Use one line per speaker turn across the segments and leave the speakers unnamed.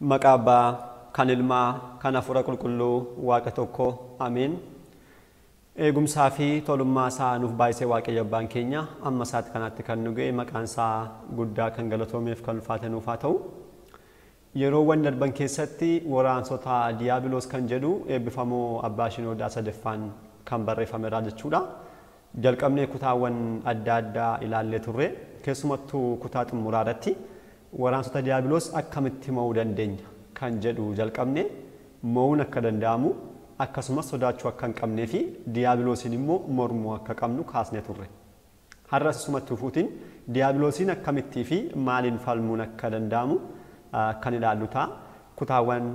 Maqaabaa kan ilmaa kan hafuura qulqulluu waaqa tokko amiin. Eegumsaa fi tolummaa isaa nuuf baay'isee waaqayyo abbaan keenya amma isaatti kanatti kan nu ga'e maqaan isaa guddaa kan galatoomeef kan ulfaate nuuf haa ta'u. Yeroowwan darban keessatti waraansota diyaabiloos kan jedhu eebbifamoo abbaa shinoodaa sadaffaan kan barreeffameera jechuudha. Jalqabnee kutaawwan adda addaa ilaallee turre keessumattuu kutaa xumuraa irratti waraansota diyaabiloos akkamitti mo'uu dandeenya kan jedhu jalqabne mo'uun akka danda'amu akkasumas sodaachuu akka hin qabnee fi diyaabiloosiin immoo mormuu akka qabnu kaasnee turre. Har'as isumatti fuutiin diyaabiloosiin akkamittii fi maaliin falmuun akka danda'amu kan ilaallu ta'a. Kutaawwan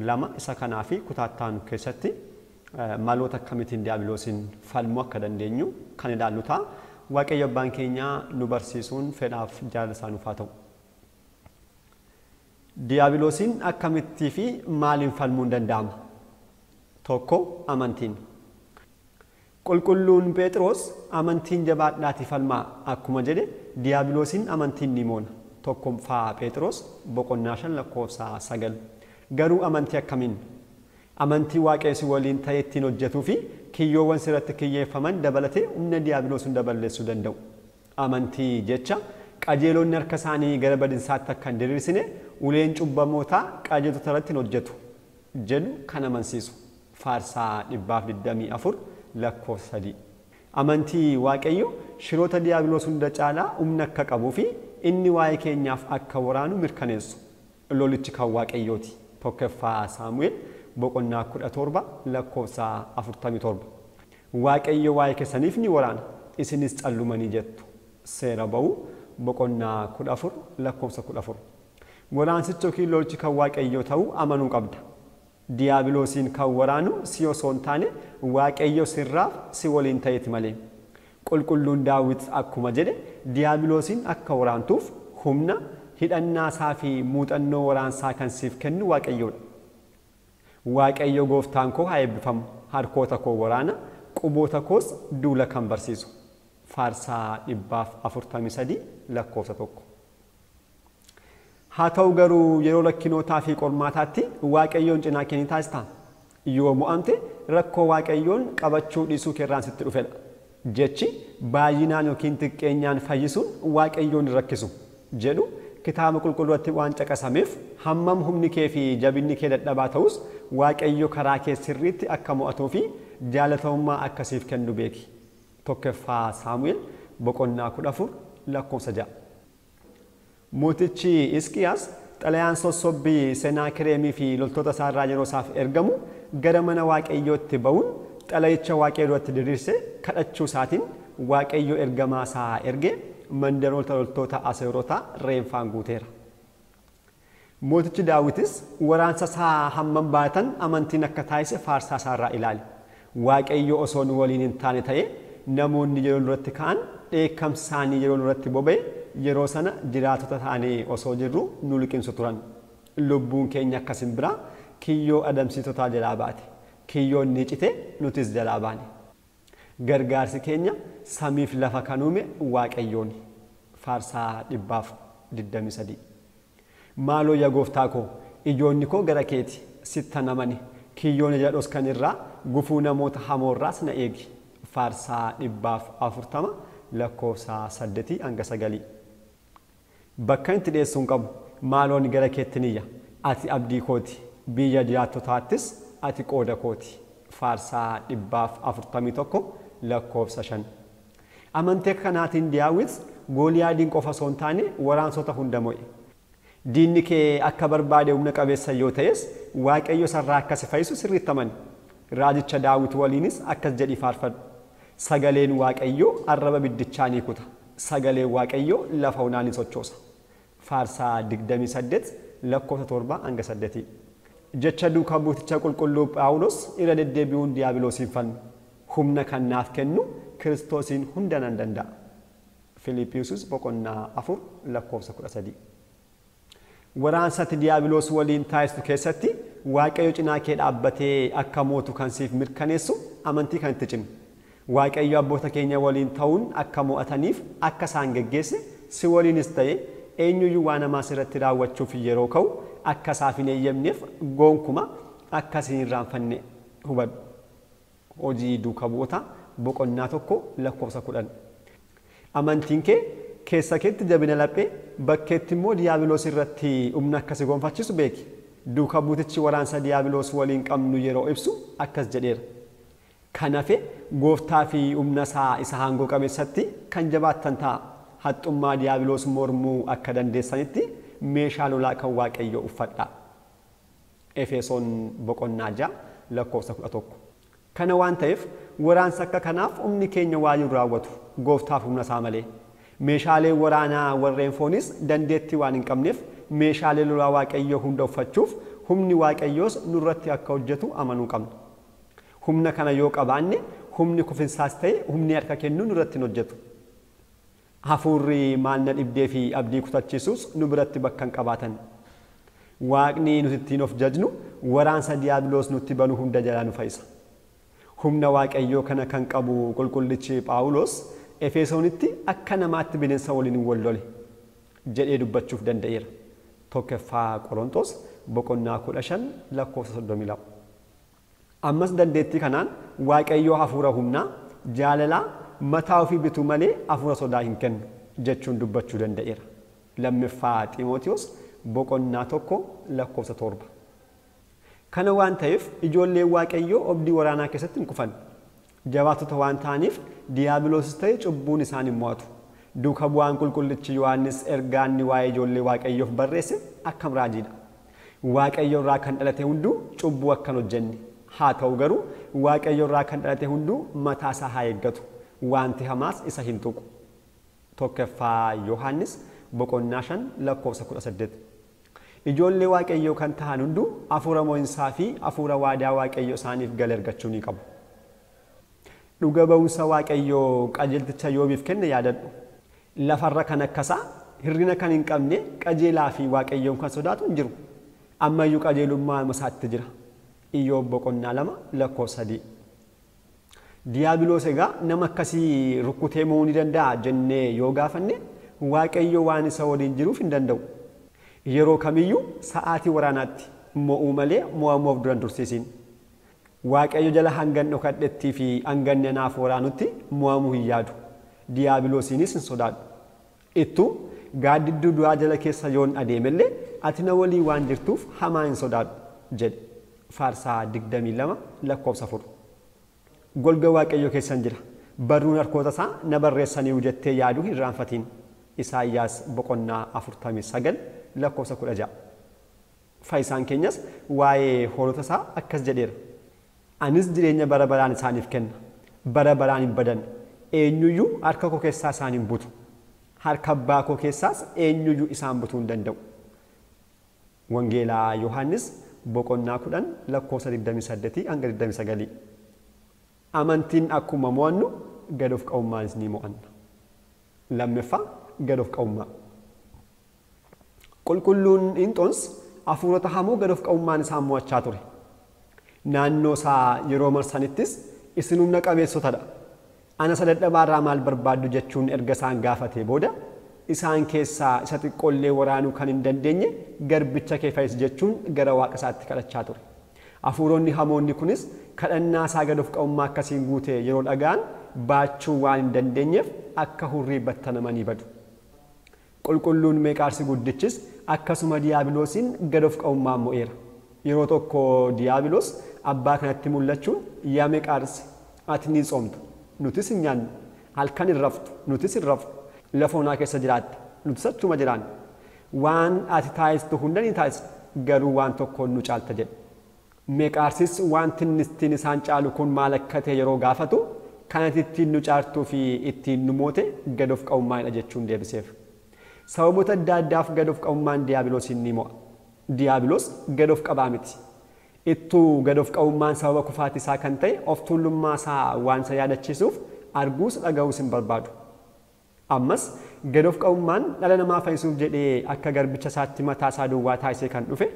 lama isa kanaa fi kutaa itti aanu keessatti maloota akkamittiin diyaabiloosiin falmuu akka dandeenyu kan ilaallu ta'a. Waaqayyo abbaan keenya nu barsiisuun fedhaaf jaalala isaa nuuf haa ta'u. Diyaabiloosiin akkamittii fi maaliin falmuun danda'ama? Tokko amantiin. Qulqulluun Phexros amantiin jabaadhaatii falmaa akkuma jedhe diyaabiloosiin amantiin ni moona. Tokkoffaa Phexros boqonnaa 5:9. Garuu amantii akkamiin? Amantii waaqessi waliin ta'ee ittiin hojjetuu fi kiyyoowwan sirratti kiyyeeffaman dabalatee humna diyaabiloosiin daballeessuu danda'u. Amantii jecha qajeelonni harka isaanii gara badinsaatti akka hin diriirsine uleen cubbamootaa qajeeltota irratti hojjetu jedhu kan amansiisu. Faarsaa 124:3. Amantii waaqayyo shiroota diyaabiloos hunda caalaa humna akka qabuu fi inni waa'ee keenyaaf akka waraanu mirkaneessu. Lolichi kan waaqayyooti. Tokkoffaa Saamu'eel boqonnaa 17:47. Waaqayyo waa'ee keessaniif ni waraana isinis callumanii jettu. Seera ba'uu boqonnaa 14:14. Waraansichi yookiin lolichi kan waaqayyoo ta'uu amanuu qabda. Diyaabiloosiin kan waraanu si osoo hin taane waaqayyo sirraaf si waliin ta'eeti malee. Qulqulluun Daawit akkuma jedhe diyaabiloosiin akka waraantuuf humna hidhannaa isaa fi muuxannoo waraansaa kan siif kennu waaqayyoodha. Waaqayyo gooftaan koo haa eebbifamu harkoota koo waraana quboota koos duula kan barsiisu. Faarsaa 143:1. Haa ta'u garuu yeroo rakkinootaa fi qormaataatti waaqayyoon cinaa kee ni taasisa. Yoo mo'amte rakkoo waaqayyoon qabachuu dhiisuu keerraan sitti dhufedha. Jechi baay'inaan yookiin xiqqeenyaan fayyisuun waaqayyoon hin rakkisu jedhu kitaaba qulqulluutti waan caqasameef hammam humni kee fi jabinni kee dadhabaa ta'us waaqayyo karaa kee sirriitti akka mo'atuu fi jaalatamummaa akkasiif kennu beeki. Tokkoffaa Saamu'eel boqonnaa 14:6. Mootichi Hisqiyaas xalayaan sossobbii Senaakireemii fi loltoota isaa irraa yeroo isaaf ergamu gara mana waaqayyootti ba'uun xalayicha waaqayyo duratti diriirsee kadhachuu isaatiin waaqayyo ergamaa isaa ergee mandaroota loltoota Aseerotaa reeffaan guuteera. Mootichi Daawitis waraansa isaa hammam baatan amantiin akka taasise faarsaa isaa irraa ilaali. Waaqayyo osoo nu waliin hin taane ta'ee namoonni yeroo duratti ka'an dheekkamsi isaanii yeroo duratti boba'e yeroo sana jiraatota taanee osoo jirru nu liqimsu turan. Lubbuun keenya akkasin biraa kiyyoo adamsiitotaa jalaa baate. Kiyyoon ni cite nutis jalaa baane. Gargaarsi keenya samiif lafa kan uume waaqayyooni. Faarsaa 123. Maaloo yaa gooftaa koo ijoonni koo gara keeti sitti namani kiyyoon ija dhoskan irraa gufuu namoota hamoorraas na eegi. Faarsaa 140:8-9. Bakka itti dhiyeessuun qabu maaloon gara keetti niyya ati abdii kooti biyya jiraattotaattis ati qooda kooti. Faarsaa 141:5. Amantii kanaatiin Daawit Gooliyaadiin qofa osoo hin taane waraansota hunda mo'e. Diinni kee akka barbaade humna qabeessa yoo ta'es waaqayyo sarraa akka si fayyisu sirriitti amani. Raajicha Daawit waliinis akkas jedhii faarfadhu. Sagaleen waaqayyoo arraba biddichaa ni kuta. Sagaleen waaqayyoo lafa onaa ni sochoosa. Faarsaa 28:7-8. Jecha duukaa buuticha qulqulluu Phaawulos irra deddeebi'uun diyaabiloosiin falmu. Humna kan naaf kennu Kiristoosiin hunda nan danda'a. Filiippiyoos boqonnaa 4:13. Waraansatti diyaabiloos waliin taasisu keessatti waaqayyo cinaa kee dhaabbatee akka mootu kan siif mirkaneessu amantii kan itti cimu. Waaqayyo abboota keenya waliin ta'uun akka mo'ataniif akka isaan geggeesse si waliinis ta'e eenyuyyuu waan hamaa irratti raawwachuuf yeroo ka'u akka isaaf hin eeyyamneef goonkuma akka isin irraanfanne hubadhu. Hojii duukaa bu'oota boqonnaa 1:10. Amantiin kee keessa keetti jabina laphee bakkeetti immoo diyaabiloos irratti humna akkasii gonfachiisu beeki. Duukaa buutichi waraansa diyaabiloos waliin qabnu yeroo ibsu akkas jedheera. Kanaafuu gooftaa fi humna isaa isa aangoo qabeessatti kan jabaattan ta'a. Haxxummaa diyaabiloos mormuu akka dandeessanitti meeshaa lolaa kan Waaqayyoo uffadhaa. Efesoon boqonnaa 6:11. Kana waan ta'eef waraansa akka kanaaf humni keenya waayuu raawwatu gooftaaf humna isaa malee. Meeshaalee waraanaa warreen foonis dandeettii waan hin qabneef meeshaalee lolaa Waaqayyoo hunda uffachuuf humni Waaqayyoos nurratti akka hojjetu amanuu qabna. Humna kana yoo qabaanne humni kufinsaas ta'e humni harka kennu nurratti hin hojjetu. Hafuurri maal na dhibdee fi abdii kutachiisus nu biratti bakka hin qabaatan. Waaqni nuti ittiin of jajnu waraansa diyaabiloos nutti banu hunda jalaa nu fayyisa. Humna Waaqayyoo kana kan qabu qulqullichi Phaawulos Efesoonitti akka namaatti bineensa waliin wal lole jedhee dubbachuuf danda'eera. Tokkoffaa Qorontos boqonnaa 15:32. Ammas dandeettii kanaan Waaqayyoo hafuura humnaa jaalalaa mataa ofii bituu malee hafuura sodaa hin kennu jechuun dubbachuu danda'eera. Lammaffaa Xiimotewos boqonnaa 1:7. Kana waan ta'eef ijoolleen Waaqayyoo obdii waraanaa keessatti hin kufan. Jabaatota waan ta'aniif diyaabiloosis ta'e cubbuun isaan hin mo'atu. Duuka bu'aan qulqullichi Yohaannis ergaanni waa'ee ijoollee Waaqayyoof barreesse akkam raajiidha. Waaqayyo irraa kan dhalate hunduu cubbuu akka hin hojjenne. Haa ta'u garuu Waaqayyo irraa kan dhalate hunduu mataa isaa haa eeggatu. Wanti hamaas isa hin tuqu. Tokkoffaa Yohaannis boqonnaa 5:18. Ijoollee Waaqayyoo kan ta'an hunduu hafuura mo'insaa fi hafuura waadaa Waaqayyo isaaniif gala ergachuu ni qabu. Dhuga ba'umsa Waaqayyoo qajeelticha Yoobiif kenne yaadadhu. Lafarra kan akkasaa hirrina kan hin qabne qajeelaa fi Waaqayyoon kan sodaatu hin jiru. Ammayyuu qajeelummaa isaatti jira. Iyyoob boqonnaa 2:3. Diyaabiloos egaa nama akkasii rukkutee mo'uu ni danda'a jennee yoo gaafanne Waaqayyo waan isa waliin jiruuf hin danda'u. Yeroo kamiyyuu sa'aatii waraanaatti mo'uu malee mo'amuuf duran tursiisiin. Waaqayyo jala hangan dhokadhettii fi hanganni anaaf waraanutti mo'amuu hin yaadu. Diyaabiloosiinis hin sodaadhu. Ittuu gaaddidduu du'aa jala keessa yoon adeemellee ati na walii waan jirtuuf hamaa hin sodaadhu jedhe. Faarsaa 22:4. Golga Waaqayyo keessan jira. Barruun harkoota isaa na barreessanii jettee yaaduu hin irraanfatiin. Isaayyaas boqonnaa 49:16. Fayyisaan keenyas waa'ee hoolota isaa akkas jedheera. Anis jireenya bara baraan isaaniif kenna. Bara baraan hin badan. Eenyuyyuu harka koo keessaa isaan hin butu. Harka abbaa koo keessaas eenyuyyuu isaan butuu hin danda'u. Wangeelaa Yohaannis boqonnaa 10:28-29. Amantiin akkuma mo'annu gad of qabummaanis ni mo'anna. Lammaffaa gad of qabummaa. Qulqulluun Inxoons hafuurota hamoo gad of qabummaan isaan mo'achaa ture. Naannoo isaa yeroo marsanittis isin humna qabeessotadha. Ana isa dadhabaarraa maal barbaaddu jechuun erga isaan gaafatee booda isaan keessaa isa xiqqoollee waraanuu kan hin dandeenye garbicha kee fayyisi jechuun gara waaqa isaatti kadhachaa ture. Hafuuronni hamoonni kunis kadhannaa isaa gad of qabummaa akkasiin guutee yeroo dhaga'an baachuu waan hin dandeenyeef akka hurrii battanamanii badu. Qulqulluun Meeqaarsi guddichis akkasuma diyaabiloosiin gad of qabummaan mo'eera. Yeroo tokko diyaabiloos abbaa kanatti mul'achuun yaa Meeqaarsi ati ni tsoomtu nutis hin nyaannu halkan hin raftu nutis hin rafnu lafa onaa keessa jiraatta nutis achuma jiraanna waan ati taasistu hunda ni taasisa garuu waan tokkoon nu caalta jedhe. Meeqaarsis wanti ittiin isaan caalu kun maal akka ta'e yeroo gaafatu kan ati ittiin nu caaltuu fi ittiin nu moote gad of qabummaadha jechuun deebiseef. Sababoota adda addaaf gad of qabummaan diyaabiloosiin ni mo'a. Diyaabiloos gad of qabaa miti. Ittuu gad of qabummaan sababa kufaatii isaa kan ta'e of tuulummaa isaa waan isa yaadachiisuuf arguus dhaga'uus hin barbaadu. Ammas gad of qabummaan dhala namaa fayyisuuf jedhee akka garbicha isaatti mataa isaa duwwaa taasisee kan dhufe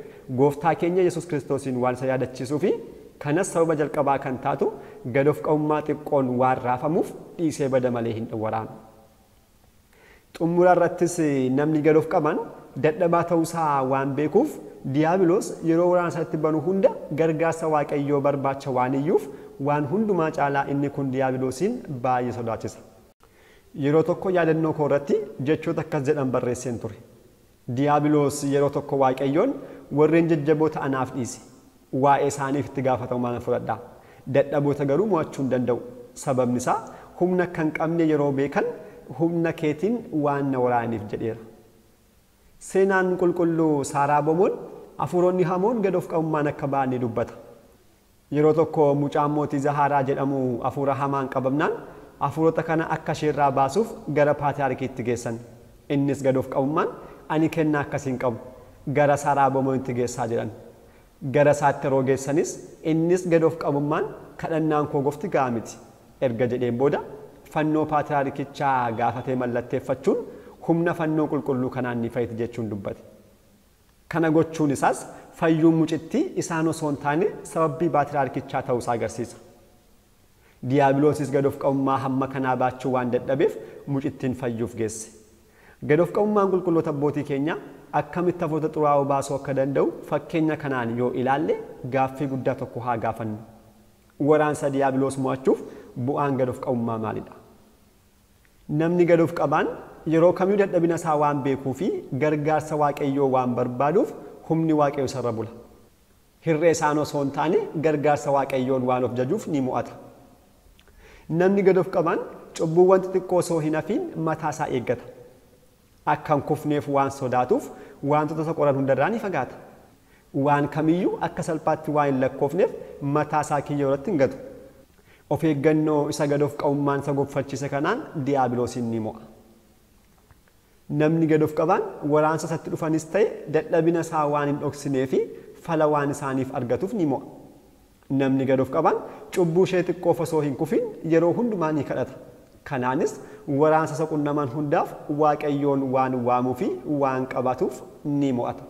gooftaa keenya Yesuus Kiristoosiin waan isa yaadachiisuu fi kanas sababa jalqabaa kan taatu gad of qabummaa xiqqoon waan raafamuuf dhiisee bada malee hin waraanu. Xumura irrattis namni gad of qaban dadhabaa ta'uusaa waan beekuuf diyaabiloos yeroo waraana itti banu hunda gargaarsa Waaqayyoo barbaacha waan iyyuuf waan hundumaa caalaa inni kun diyaabiloosiin baay'ee sodaachisa. Yeroo tokko yaadannoo koo irratti jechoota akkas jedhan barreesseen ture. Diyaabiloos yeroo tokko Waaqayyoon warreen jajjaboota anaaf dhiisi. Waa'ee isaaniif itti gaafatamummaa fudhadha. Dadhaboota garuu mo'achuu hin danda'u. Sababni isaa humna kan qabne yeroo beekan humna keetiin waan waraananiif jedheera. Seenaan qulqulluu Saaraa Bomoon hafuuronni hamoon gad of qabummaan akka ba'an ni dubbata. Yeroo tokko mucaan mootii Zahaaraa jedhamu hafuura hamaan qabamnaan hafuurota kana akka isheerraa baasuuf gara paatriyaarkiitti geessan. Innis gad of qabummaan ani kennaa akkasiin qabu gara Saaraa Bomoonitti geessaa jedhan. Gara isaatti yeroo geessanis innis gad of qabummaan kadhannaan koo gofti ga'a miti erga jedheen booda fannoo paatriyaarkichaa gaafatee mallatteeffachuun humna fannoo qulqulluu kanaan ni fayyiti jechuun dubbate. Kana gochuun isaas fayyuun mucittii isaan osoo hin taane sababbii paatriyaarkichaa ta'uusaa agarsiisa. Diyaabiloosis gad of qabummaa hamma kanaa baachuu waan dadhabeef mucittiin fayyuuf geesse. Gad of qabummaan qulqulloota abbootii keenyaa akkamitti hafuurota xuraa'oo baasuu akka danda'u fakkeenya kanaan yoo ilaalle gaaffii guddaa tokko haa gaafannu. Waraansa diyaabiloos mo'achuuf bu'aan gad of qabummaa maalidha? Namni gad of qabaan yeroo kamiyyuu dadhabina isaa waan beekuu fi gargaarsa Waaqayyoo waan barbaaduuf humni Waaqayyoo isarra bula. Hirree isaan osoo hin taane gargaarsa Waaqayyoon waan of jajuuf ni mo'ata. Namni gad of qabaan cubbuuwwan xixiqqoo osoo hin hafiin mataa isaa eeggata. Akka hin kufneef waan sodaatuuf wantoota isa qoran hundarraa ni fagaata. Waan kamiyyuu akka salphaatti waan hin lakkoofneef mataa isaa kiyyoo irratti hin gatu. Of eeggannoo isa gad of qabummaan isa gonfachiise kanaan diyaabiloosiin ni mo'a. Namni gad of qabaan waraansa isatti dhufanis ta'e dadhabina isaa waan hin dhoksine fi fala waan isaaniif argatuuf ni mo'a. Namni gad of qabaan cubbuu ishee xiqqoof osoo hin kufin yeroo hundumaa ni kadhata. Kanaanis waraansa isa qunnaman hundaaf Waaqayyoon waan waamuu fi waan qabatuuf ni mo'ata.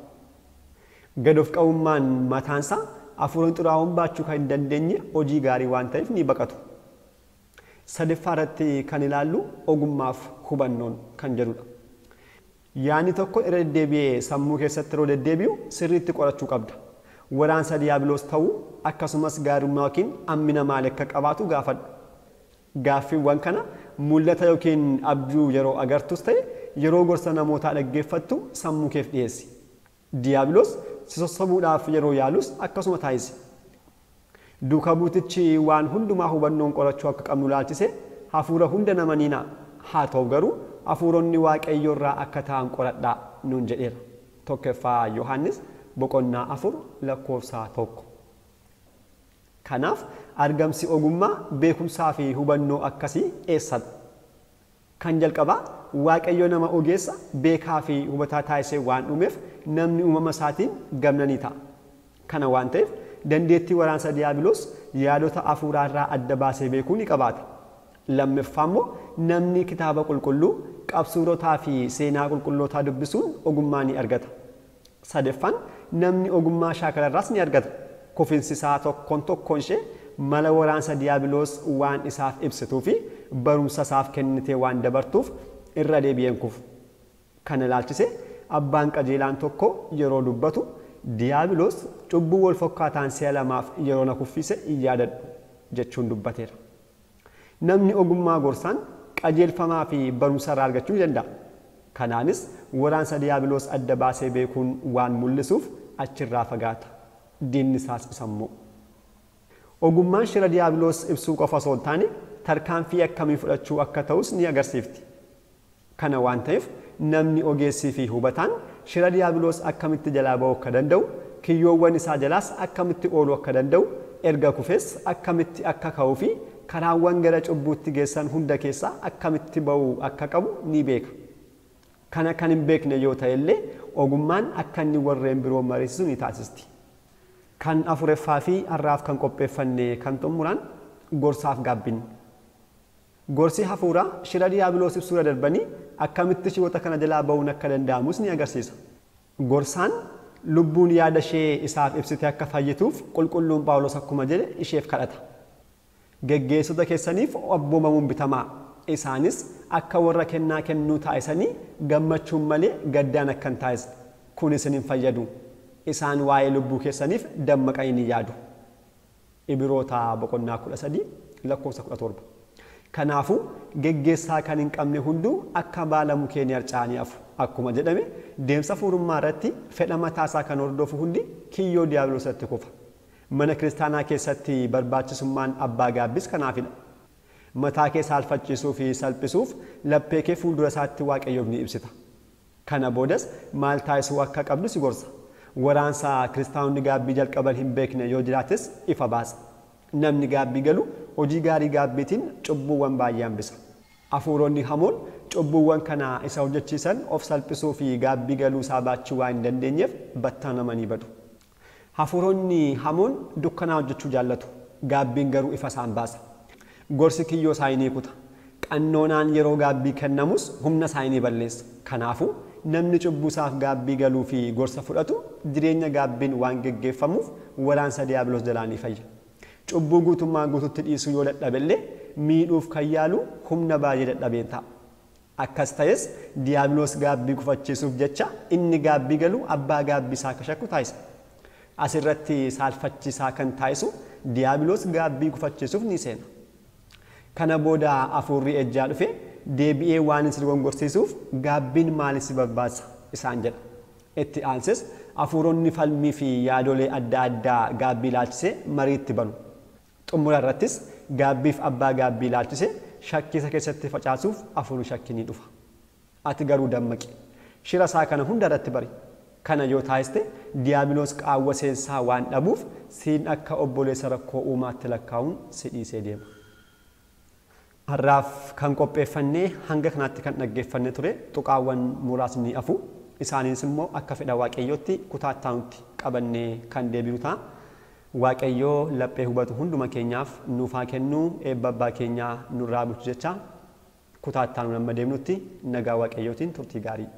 Gad of qabummaan mataansaa hafuuronni xuraa'oon baachuu kan hin dandeenye hojii gaarii waan ta'eef ni baqatu. Sadaffaa irratti kan ilaallu ogummaaf hubannoon kan jedhudha. Yaani tokko irra deddeebi'ee sammuu keessatti yeroo deddeebi'u sirriitti qorachuu qabda. Waraansa diyaabiloos ta'uu akkasumas gaarummaa yookiin hammina maalii akka qabaatu gaafadhu. Gaaffiiwwan kana mul'ata yookiin abjuu yeroo agartus ta'e yeroo gorsa namootaa dhaggeeffattu sammuu keef dhiyeessi. Diyaabiloos si sossobuudhaaf yeroo yaalus akkasuma taasisi. Duuka buutichi waan hundumaa hubannoon qorachuu akka qabnu laalchise hafuura hunda nama niinaa haa ta'u garuu hafuuronni Waaqayyoo irraa akka ta'an qoradhaa nuun jedheera. Tokkoffaa Yohaannis boqonnaa 4 lakkoofsa 1. Kanaaf argamsi ogummaa beekumsaa fi hubannoo akkasii eessadha? Kan jalqabaa Waaqayyo nama ogeessa beekaa fi hubataa taasisee waan uumeef namni uumama isaatiin gamnanii ta'a. Kana waan ta'eef dandeettii waraansa diyaabiloos yaadota hafuuraa irraa adda baasee beekuu ni qabaata. Lammaffaa immoo namni kitaaba qulqulluu qabsuurotaa fi seenaa qulqullootaa dubbisuun ogummaa ni argata. Sadaffaan namni ogummaa shaakalarraas ni argata. Kufinsi isaa tokkoon tokkoon ishee mala waraansa diyaabiloos waan isaaf ibsituu fi barumsa isaaf kennitee waan dabartuuf irra deebi'een kufu. Kana ilaalchise abbaan qajeelaan tokko yeroo dubbatu diyaabiloos cubbuu wal fakkaataan si'a lamaaf yeroo na kuffise hin yaadadhu jechuun dubbateera. Namni ogummaa gorsaan qajeelfamaa fi barumsa irraa argachuu ni danda'a. Kanaanis waraansa diyaabiloos adda baasee beekuun waan mul'isuuf achirraa fagaata. Diinni isaas isammoo. Ogummaan shira diyaabiloos ibsuu qofa osoo hin taane tarkaanfii akkamii fudhachuu akka ta'us ni agarsiifti. Kana waan ta'eef namni ogeessii fi hubataan shira diyaabiloos akkamitti jalaa ba'uu akka danda'u, kiyyoowwan isaa jalaas akkamitti ooluu akka danda'u, erga kufees akkamitti akka ka'uu fi karaawwan gara cubbuutti geessan hunda keessaa akkamitti ba'uu akka qabu ni beeka. Kana kan hin beekne yoo ta'e illee ogummaan akka inni warreen biroo mariisisu ni taasisti. Kan afuraffaa fi har'aaf kan qopheeffanne kan xumuraan gorsaaf gaabbinni. Gorsi hafuuraa shira diyaabiloos ibsuura darbanii akkamitti shiroota kana jalaa ba'uun akka danda'amus ni agarsiisa. Gorsaan lubbuun yaada ishee isaaf ibsite akka fayyituuf qulqulluun Phaawulos akkuma jedhe isheef kadhata. Geggeessota keessaniif abboomamuun bitamaa. Isaanis akka warra kennaa kennuu taa'isanii gammachuun malee gaddaan akka hin taa'isne kun isin hin fayyadu. Isaan waa'ee lubbuu keessaniif dammaqanii ni yaadu. Ibroota boqonnaa 13 lakkoofsa 17. Kanaafuu geggeessaa kan hin qabne hunduu akka baala mukeen harcaanii hafu. Akkuma jedhame deemsa fuurummaa irratti fedha mataasaa kan hordofu hundi kiyyoo diyaabiloosatti kufa. Mana kiristaanaa keessatti barbaachisummaan abbaa gaabbis kanaafidha. Mataa kee saalfachiisuu fi salphisuuf laphee kee fuuldura isaatti Waaqayyoof ni ibsita. Kana boodas maal taasisuu akka qabdu si gorsa. Waraansa kiristaanonni gaabbii jalqaban hin beekne yoo jiraates ifa baasa. Namni gaabbii galu hojii gaarii gaabbiitiin cubbuuwwan baay'ee hambisa. Hafuuronni hamoon cubbuuwwan kana isa hojjechiisan of salphisuu fi gaabbii galuu isaa baachuu waan hin dandeenyeef battanamanii badu. Hafuuronni hamoon dukkanaa hojjechuu jaallatu. Gaabbiin garuu ifa isaan baasa. Gorsi kiyyoo isaanii kuta. Qannoonaan yeroo gaabbii kennamus humna isaanii balleessa. Kanaafuu namni cubbuu isaaf gaabbii galuu fi gorsa fudhatu jireenya gaabbiin waan geggeeffamuuf waraansa diyaabiloos jalaa ni fayya. Cubbuu guutummaa guututti dhiisuu yoo dadhabellee miidhuuf kan yaalu humna baay'ee dadhabeen ta'a. Akkas ta'es diyaabiloos gaabbii gufachiisuuf jecha inni gaabbii galu abbaa gaabbii isaa akka shakku taasisa. Asirratti saalfachiisaa kan taasisu diyaabiloos gaabbii gufachiisuuf ni seena. Kana booda hafuurri ejjaa dhufe deebi'ee waan isin gongorsiisuuf gaabbiin maaliif si barbaachisa isaan jedha. Itti aanses hafuuronni falmii fi yaadolee adda addaa gaabbii ilaalchisee mariitti banu. Xumura irrattis gaabbiif abbaa gaabbii ilaalchisee shakkisa keessatti facaasuuf hafuurri shakki ni dhufa. Ati garuu dammaqi. Shira isaa kana hunda irratti bari. Kana yoo taasiste diyaabiloos qaawwa seensaa waan dhabuuf siin akka obboleessa rakkoo uumaatti lakkaa'uun si dhiisee deema. Har'aaf kan qopheeffannee hanga kanaatti kan dhaggeeffanne ture tuqaawwan muraasni hafu. Isaanis immoo akka fedha Waaqayyootti kutaattaanutti qabannee kan deebi'u ta'a. Waaqayyoo laphee hubatu hunduma keenyaaf nuuf haa kennu eebba abbaa keenyaa nurraa bulchu jecha kutaattaanu nama deemnutti nagaa Waaqayyootiin turtii gaarii.